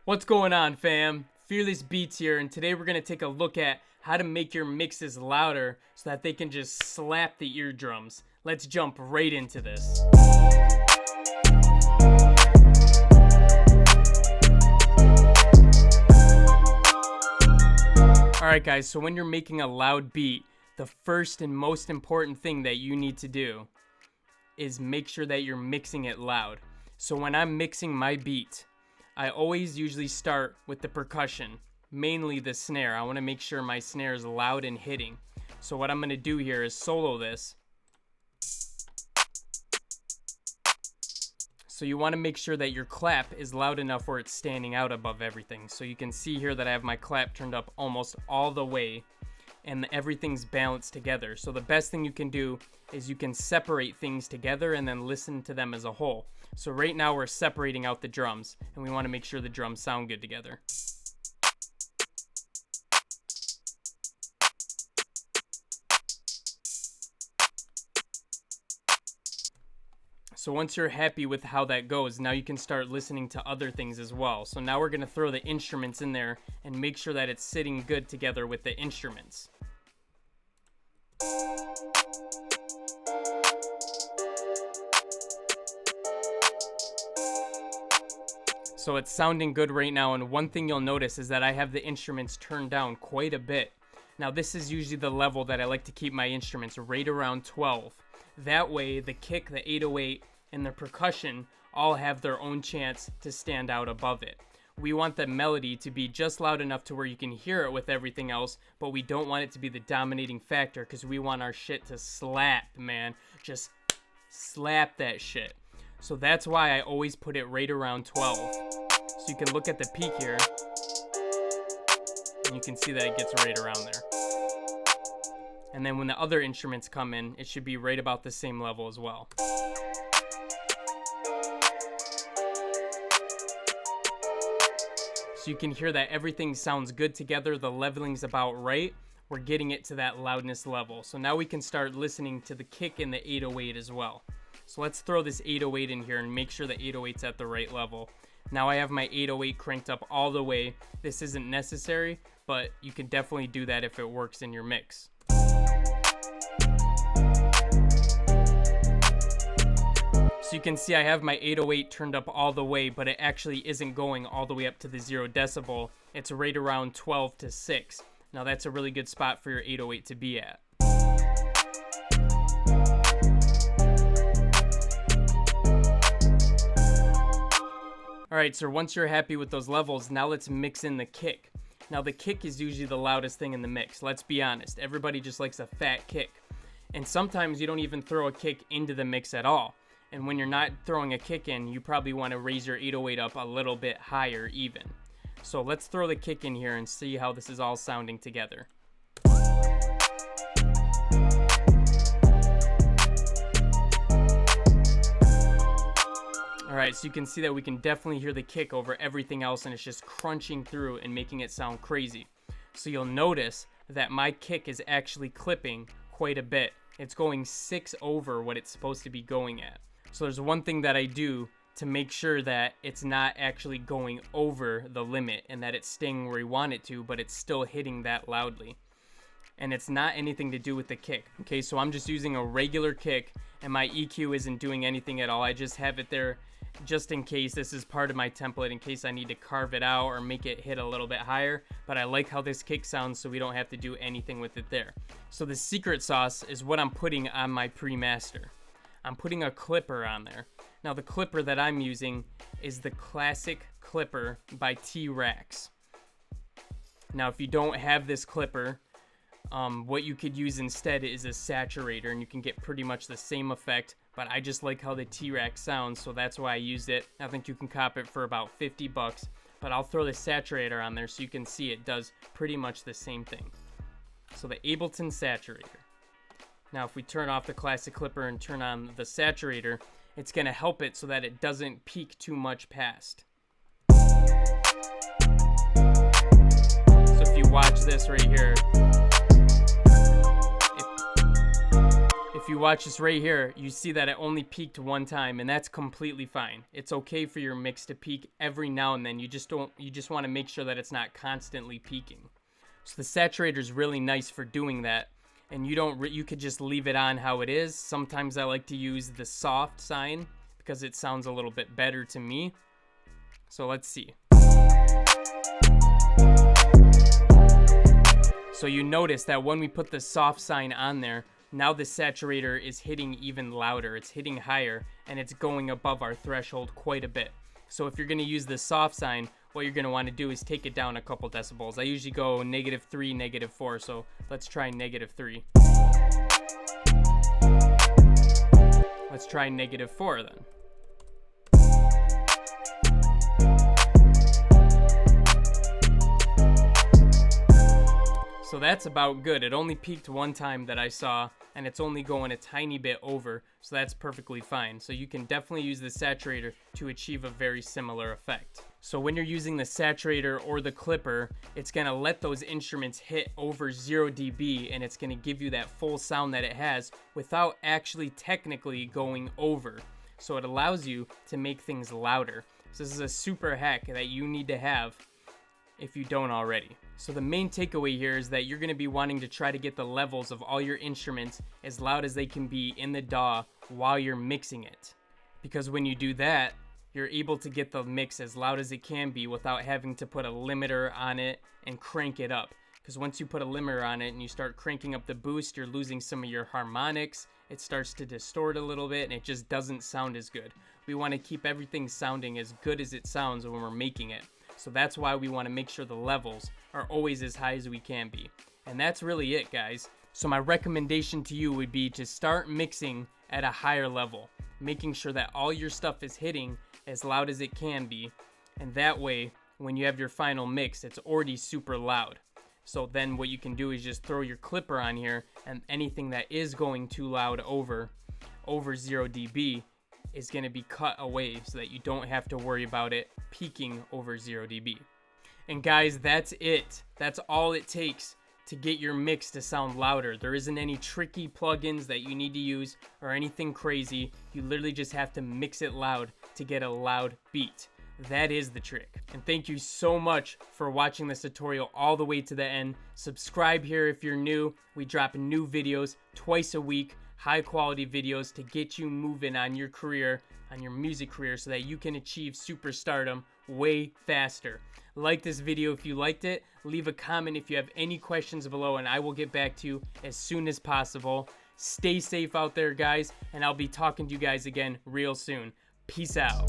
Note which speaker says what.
Speaker 1: What's going on, fam? Fearless Beatz here, and today we're going to take a look at how to make your mixes louder so that they can just slap the eardrums. Let's jump right into this. Alright guys, so when you're making a loud beat, the first and most important thing that you need to do is make sure that you're mixing it loud. So when I'm mixing my beat, I always usually start with the percussion, mainly the snare. I want to make sure my snare is loud and hitting. So what I'm going to do here is solo this. So you want to make sure that your clap is loud enough where it's standing out above everything. So you can see here that I have my clap turned up almost all the way and everything's balanced together. So the best thing you can do is you can separate things together and then listen to them as a whole. So right now we're separating out the drums and we want to make sure the drums sound good together. So once you're happy with how that goes, now you can start listening to other things as well. So now we're going to throw the instruments in there and make sure that it's sitting good together with the instruments. So it's sounding good right now, and one thing you'll notice is that I have the instruments turned down quite a bit. Now this is usually the level that I like to keep my instruments right around 12. That way the kick, the 808, and the percussion all have their own chance to stand out above it. We want the melody to be just loud enough to where you can hear it with everything else, but we don't want it to be the dominating factor because we want our shit to slap, man. Just slap that shit. So that's why I always put it right around 12. So you can look at the peak here, and you can see that it gets right around there. And then when the other instruments come in, it should be right about the same level as well. So you can hear that everything sounds good together, the leveling's about right. We're getting it to that loudness level. So now we can start listening to the kick and the 808 as well. So let's throw this 808 in here and make sure the 808's at the right level. Now I have my 808 cranked up all the way. This isn't necessary, but you can definitely do that if it works in your mix. So you can see I have my 808 turned up all the way, but it actually isn't going all the way up to the 0 decibel. It's right around 12 to 6. Now that's a really good spot for your 808 to be at. Alright, so once you're happy with those levels, now let's mix in the kick. Now the kick is usually the loudest thing in the mix. Let's be honest, everybody just likes a fat kick. And sometimes you don't even throw a kick into the mix at all. And when you're not throwing a kick in, you probably want to raise your 808 up a little bit higher even. So let's throw the kick in here and see how this is all sounding together. Alright, so you can see that we can definitely hear the kick over everything else, and it's just crunching through and making it sound crazy. So you'll notice that my kick is actually clipping quite a bit. It's going 6 over what it's supposed to be going at. So there's one thing that I do to make sure that it's not actually going over the limit and that it's staying where we want it to, but it's still hitting that loudly. And it's not anything to do with the kick. Okay, so I'm just using a regular kick and my EQ isn't doing anything at all. I just have it there just in case. This is part of my template in case I need to carve it out or make it hit a little bit higher, but I like how this kick sounds, so we don't have to do anything with it there. So the secret sauce is what I'm putting on my premaster. I'm putting a clipper on there. Now the clipper that I'm using is the classic clipper by T-Rex. Now if you don't have this clipper, what you could use instead is a saturator, and you can get pretty much the same effect, but I just like how the T-Rex sounds, so that's why I used it. I think you can cop it for about 50 bucks, but I'll throw the saturator on there so you can see it does pretty much the same thing. So the Ableton saturator. Now if we turn off the classic clipper and turn on the saturator, it's going to help it so that it doesn't peak too much past. So if you watch this right here, if if you watch this right here, you see that it only peaked one time, and that's completely fine. It's okay for your mix to peak every now and then. You just want to make sure that it's not constantly peaking. So the saturator is really nice for doing that, and you could just leave it on how it is. Sometimes I like to use the soft sign because it sounds a little bit better to me. So let's see. So you notice that when we put the soft sign on there, now the saturator is hitting even louder. It's hitting higher, and it's going above our threshold quite a bit. So if you're going to use the soft sign, what you're going to want to do is take it down a couple decibels. I usually go -3, -4, so let's try -3. Let's try -4 then. So that's about good. It only peaked one time that I saw, and it's only going a tiny bit over, so that's perfectly fine. So you can definitely use the saturator to achieve a very similar effect. So when you're using the saturator or the clipper, it's gonna let those instruments hit over 0 dB, and it's gonna give you that full sound that it has without actually technically going over. So it allows you to make things louder. So this is a super hack that you need to have if you don't already. So the main takeaway here is that you're going to be wanting to try to get the levels of all your instruments as loud as they can be in the DAW while you're mixing it. Because when you do that, you're able to get the mix as loud as it can be without having to put a limiter on it and crank it up. Because once you put a limiter on it and you start cranking up the boost, you're losing some of your harmonics. It starts to distort a little bit, and it just doesn't sound as good. We want to keep everything sounding as good as it sounds when we're making it. So that's why we want to make sure the levels are always as high as we can be. And that's really it, guys. So my recommendation to you would be to start mixing at a higher level, making sure that all your stuff is hitting as loud as it can be. And that way, when you have your final mix, it's already super loud. So then what you can do is just throw your clipper on here, and anything that is going too loud over 0 dB is going to be cut away so that you don't have to worry about it peaking over 0 dB. And guys, that's it. That's all it takes to get your mix to sound louder. There isn't any tricky plugins that you need to use or anything crazy. You literally just have to mix it loud to get a loud beat. That is the trick. And thank you so much for watching this tutorial all the way to the end. Subscribe here if you're new. We drop new videos twice a week. High quality videos to get you moving on your career, on your music career, so that you can achieve superstardom way faster. Like this video if you liked it. Leave a comment if you have any questions below, and I will get back to you as soon as possible. Stay safe out there, guys, and I'll be talking to you guys again real soon. Peace out.